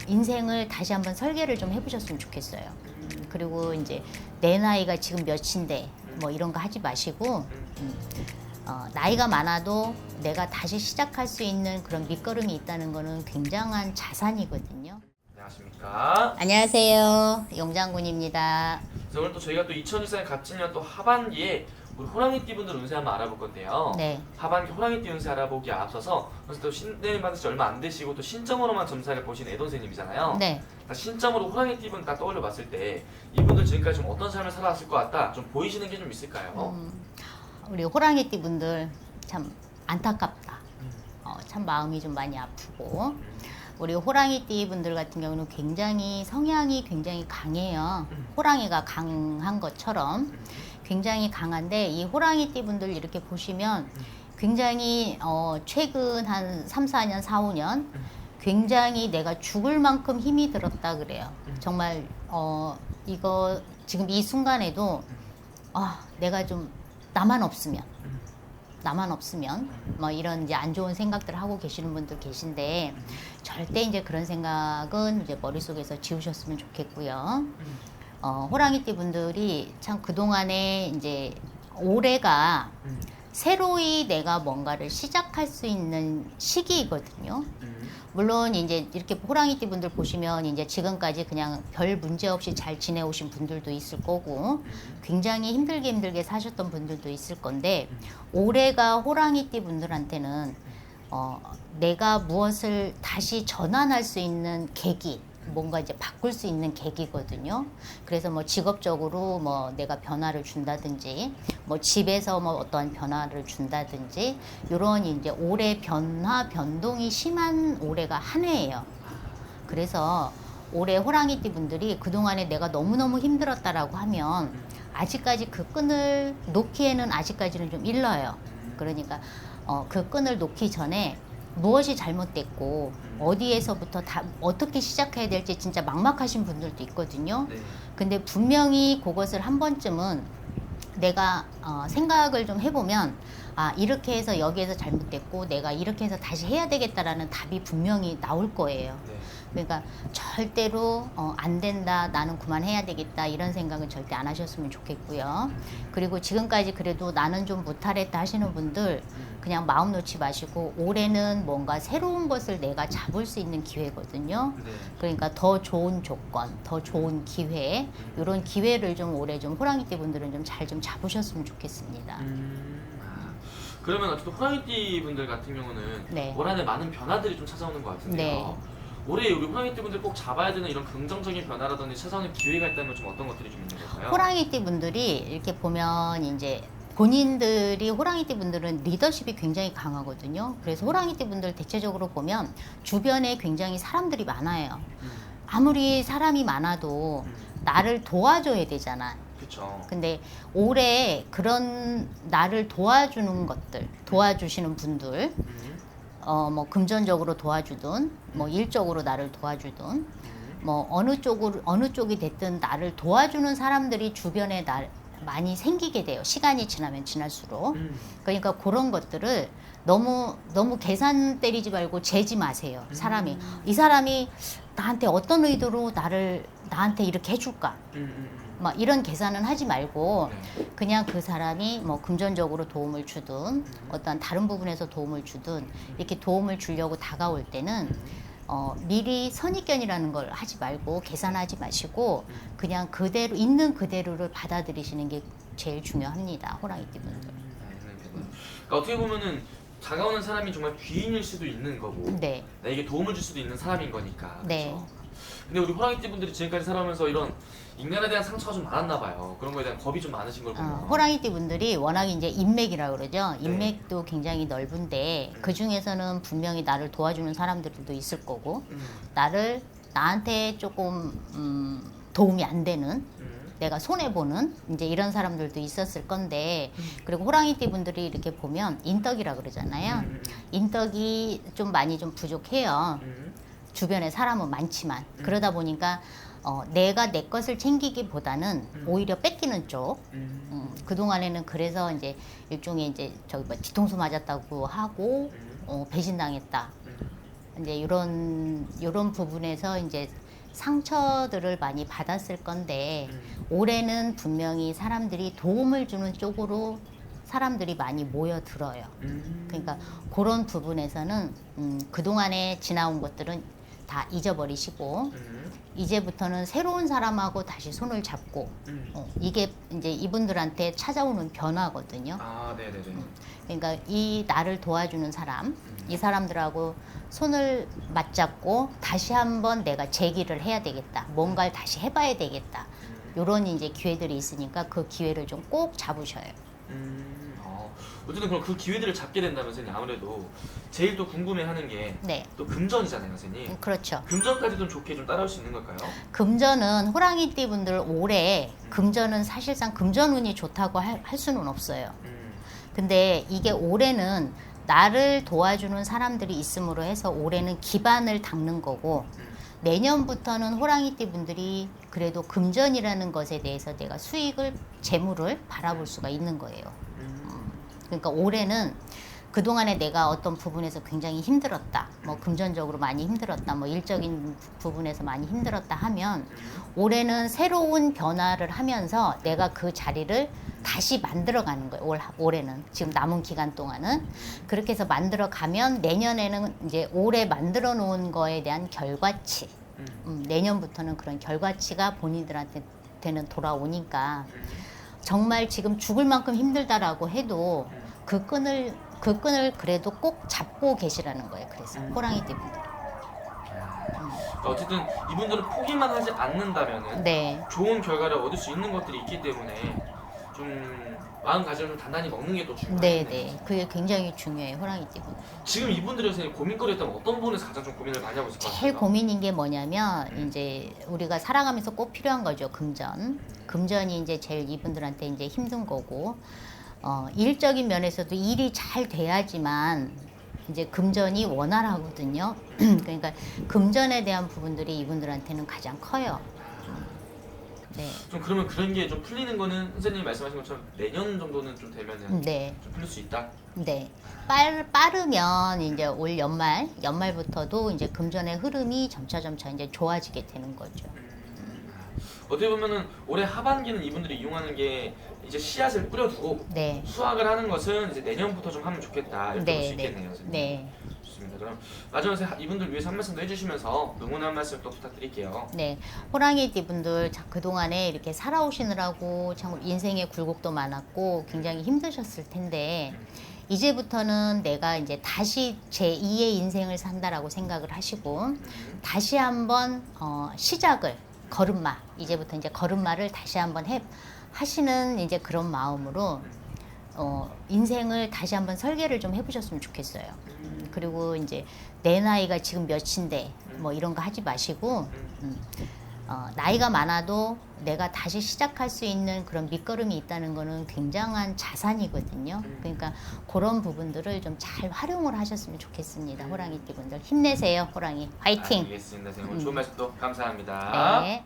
인생을 다시 한번 설계를 좀 해보셨으면 좋겠어요. 그리고 이제 내 나이가 지금 몇인데 뭐 이런 거 하지 마시고 나이가 많아도 내가 다시 시작할 수 있는 그런 밑거름이 있다는 거는 굉장한 자산이거든요. 안녕하십니까. 안녕하세요. 용장군입니다. 그래서 오늘 또 저희가 또 2024년 갑진년 또 하반기에 우리 호랑이띠 분들 운세 한번 알아볼 건데요. 네. 하반기 호랑이띠 운세 알아보기 앞서서 그래서 또 신내림 받은 지 얼마 안 되시고 또 신점으로만 점사를 보신 애돈생님이잖아요. 네. 신점으로 호랑이띠 분 딱 떠올려 봤을 때 이분들 지금까지 좀 어떤 삶을 살아왔을 것 같다 좀 보이시는 게 좀 있을까요? 우리 호랑이띠 분들 참 안타깝다. 참 마음이 좀 많이 아프고 우리 호랑이띠 분들 같은 경우는 굉장히 성향이 굉장히 강해요. 호랑이가 강한 것처럼 굉장히 강한데 이 호랑이띠 분들 이렇게 보시면 굉장히 최근 한 3, 4년, 4, 5년 굉장히 내가 죽을 만큼 힘이 들었다 그래요. 정말 이거 지금 이 순간에도 내가 좀 나만 없으면 뭐 이런 이제 안 좋은 생각들 하고 계시는 분들 계신데 절대 이제 그런 생각은 이제 머릿속에서 지우셨으면 좋겠고요. 호랑이띠 분들이 참 그동안에 이제 올해가 새로이 내가 뭔가를 시작할 수 있는 시기이거든요. 물론 이제 이렇게 호랑이띠 분들 보시면 이제 지금까지 그냥 별 문제 없이 잘 지내오신 분들도 있을 거고 굉장히 힘들게 사셨던 분들도 있을 건데 올해가 호랑이띠 분들한테는 내가 무엇을 다시 전환할 수 있는 계기, 뭔가 이제 바꿀 수 있는 계기거든요. 그래서 뭐 직업적으로 뭐 내가 변화를 준다든지, 뭐 집에서 뭐 어떠한 변화를 준다든지, 요런 이제 올해 변동이 심한 올해가 한 해예요. 그래서 올해 호랑이띠 분들이 그동안에 내가 너무너무 힘들었다라고 하면 아직까지 그 끈을 놓기에는 아직까지는 좀 일러요. 그러니까 그 끈을 놓기 전에 무엇이 잘못됐고 어디에서부터 어떻게 시작해야 될지 진짜 막막하신 분들도 있거든요. 네. 근데 분명히 그것을 한 번쯤은 내가 생각을 좀 해보면 이렇게 해서 여기에서 잘못됐고 내가 이렇게 해서 다시 해야 되겠다라는 답이 분명히 나올 거예요. 네. 그러니까 절대로 안 된다, 나는 그만해야 되겠다 이런 생각은 절대 안 하셨으면 좋겠고요. 그리고 지금까지 그래도 나는 좀 무탈했다 하시는 분들 그냥 마음 놓지 마시고 올해는 뭔가 새로운 것을 내가 잡을 수 있는 기회거든요. 네. 그러니까 더 좋은 조건, 더 좋은 기회, 이런 기회를 좀 올해 좀 호랑이띠 분들은 좀 잘 좀 잡으셨으면 좋겠습니다. 그러면 어쨌든 호랑이띠 분들 같은 경우는 네. 올 한해 많은 변화들이 좀 찾아오는 것 같은데요. 네. 올해 우리 호랑이띠 분들 꼭 잡아야 되는 이런 긍정적인 변화라든지 찾아오는 기회가 있다면 좀 어떤 것들이 좀 있는 걸까요? 호랑이띠 분들이 이렇게 보면 이제 본인들이 호랑이띠 분들은 리더십이 굉장히 강하거든요. 그래서 호랑이띠 분들 대체적으로 보면 주변에 굉장히 사람들이 많아요. 아무리 사람이 많아도 나를 도와줘야 되잖아. 그렇죠. 근데 올해 그런 나를 도와주는 것들, 도와주시는 분들, 뭐 금전적으로 도와주든, 뭐 일적으로 나를 도와주든, 뭐 어느 쪽이 됐든 나를 도와주는 사람들이 주변에 많이 생기게 돼요. 시간이 지나면 지날수록. 그러니까 그런 것들을 너무 계산 때리지 말고 재지 마세요. 사람이 이 사람이 나한테 어떤 의도로 나한테 이렇게 해줄까? 막 이런 계산은 하지 말고 그냥 그 사람이 뭐 금전적으로 도움을 주든 어떤 다른 부분에서 도움을 주든 이렇게 도움을 주려고 다가올 때는 미리 선입견이라는 걸 하지 말고 계산하지 마시고 그냥 그대로 있는 그대로를 받아들이시는 게 제일 중요합니다. 호랑이띠 분들. 그러니까 어떻게 보면은 다가오는 사람이 정말 귀인일 수도 있는 거고 네. 나에게 도움을 줄 수도 있는 사람인 거니까. 네. 그렇죠? 근데 우리 호랑이띠 분들이 지금까지 살아오면서 이런 인간에 대한 상처가 좀 많았나 봐요. 그런 거에 대한 겁이 좀 많으신 걸 보면. 호랑이띠 분들이 워낙 이제 인맥이라고 그러죠. 네. 인맥도 굉장히 넓은데 그 중에서는 분명히 나를 도와주는 사람들도 있을 거고 나한테 조금 도움이 안 되는 내가 손해보는 이제 이런 사람들도 있었을 건데 그리고 호랑이띠 분들이 이렇게 보면 인덕이라 그러잖아요. 인덕이 좀 많이 좀 부족해요. 주변에 사람은 많지만 그러다 보니까 내가 내 것을 챙기기보다는 오히려 뺏기는 쪽. 그동안에는 그래서 이제 일종의 이제 저기 뭐 뒤통수 맞았다고 하고 배신당했다. 이제 이런 부분에서 이제 상처들을 많이 받았을 건데 올해는 분명히 사람들이 도움을 주는 쪽으로 사람들이 많이 모여들어요. 그러니까 그런 부분에서는 그동안에 지나온 것들은 다 잊어버리시고 이제부터는 새로운 사람하고 다시 손을 잡고 이게 이제 이분들한테 찾아오는 변화거든요. 아, 네네네. 그러니까 이 나를 도와주는 사람, 이 사람들하고 손을 맞잡고 다시 한번 내가 제기를 해야 되겠다. 뭔가를 다시 해봐야 되겠다. 이런 이제 기회들이 있으니까 그 기회를 좀 꼭 잡으셔요. 어쨌든 그럼 그 기회들을 잡게 된다면 선생님 아무래도 제일 또 궁금해하는 게 네, 또 금전이잖아요, 선생님. 그렇죠. 금전까지 좀 좋게 좀 따라올 수 있는 걸까요? 금전은 호랑이띠 분들 올해 금전은 사실상 금전운이 좋다고 할 수는 없어요. 근데 이게 올해는 나를 도와주는 사람들이 있음으로 해서 올해는 기반을 닦는 거고 내년부터는 호랑이띠 분들이 그래도 금전이라는 것에 대해서 내가 수익을, 재물을 바라볼 수가 있는 거예요. 그러니까 올해는 그동안에 내가 어떤 부분에서 굉장히 힘들었다. 뭐 금전적으로 많이 힘들었다. 뭐 일적인 부분에서 많이 힘들었다 하면 올해는 새로운 변화를 하면서 내가 그 자리를 다시 만들어가는 거예요. 올해는 지금 남은 기간 동안은 그렇게 해서 만들어가면 내년에는 이제 올해 만들어 놓은 거에 대한 결과치 내년부터는 그런 결과치가 본인들한테는 돌아오니까 정말 지금 죽을 만큼 힘들다라고 해도 그 끈을 그래도 꼭 잡고 계시라는 거예요. 그래서 호랑이띠 분들. 어쨌든 이분들은 포기만 하지 않는다면은 네. 좋은 결과를 얻을 수 있는 것들이 있기 때문에 좀 마음가짐을 좀 단단히 먹는 게 또 중요해요. 네. 그게 굉장히 중요해요. 호랑이띠 분들. 지금 이분들이 선생님 고민거리였다면 어떤 부분에서 가장 좀 고민을 많이 하고 있을 것 같아요? 제일 고민인 게 뭐냐면 이제 우리가 살아가면서 꼭 필요한 거죠. 금전이 이제 제일 이분들한테 이제 힘든 거고 일적인 면에서도 일이 잘 돼야지만 이제 금전이 원활하거든요. 그러니까 금전에 대한 부분들이 이분들한테는 가장 커요. 네. 좀 그러면 그런 게 좀 풀리는 거는 선생님이 말씀하신 것처럼 내년 정도는 좀 되면은 네. 좀 풀릴 수 있다. 네. 빠르면 이제 올 연말부터도 이제 금전의 흐름이 점차 이제 좋아지게 되는 거죠. 어떻게 보면은 올해 하반기는 이분들이 이용하는 게 이제 씨앗을 뿌려두고 네. 수확을 하는 것은 이제 내년부터 좀 하면 좋겠다 이렇게 볼 수 네. 있겠네요, 선생님. 네. 좋습니다. 그럼 마지막으로 이분들 위해서 한 말씀도 해주시면서 응원 한 말씀 또 부탁드릴게요. 네, 호랑이띠 분들 그동안에 이렇게 살아오시느라고 참 인생의 굴곡도 많았고 굉장히 힘드셨을 텐데 이제부터는 내가 이제 다시 제2의 인생을 산다라고 생각을 하시고 다시 한번 시작을 걸음마 이제부터 이제 걸음마를 다시 한번 하시는 이제 그런 마음으로 인생을 다시 한번 설계를 좀 해보셨으면 좋겠어요. 그리고 이제 내 나이가 지금 몇인데 뭐 이런 거 하지 마시고 나이가 많아도 내가 다시 시작할 수 있는 그런 밑거름이 있다는 거는 굉장한 자산이거든요. 그러니까 그런 부분들을 좀 잘 활용을 하셨으면 좋겠습니다. 호랑이띠 분들 힘내세요. 호랑이 화이팅! 알겠습니다. 선생님 오늘 좋은 말씀 또 감사합니다. 네.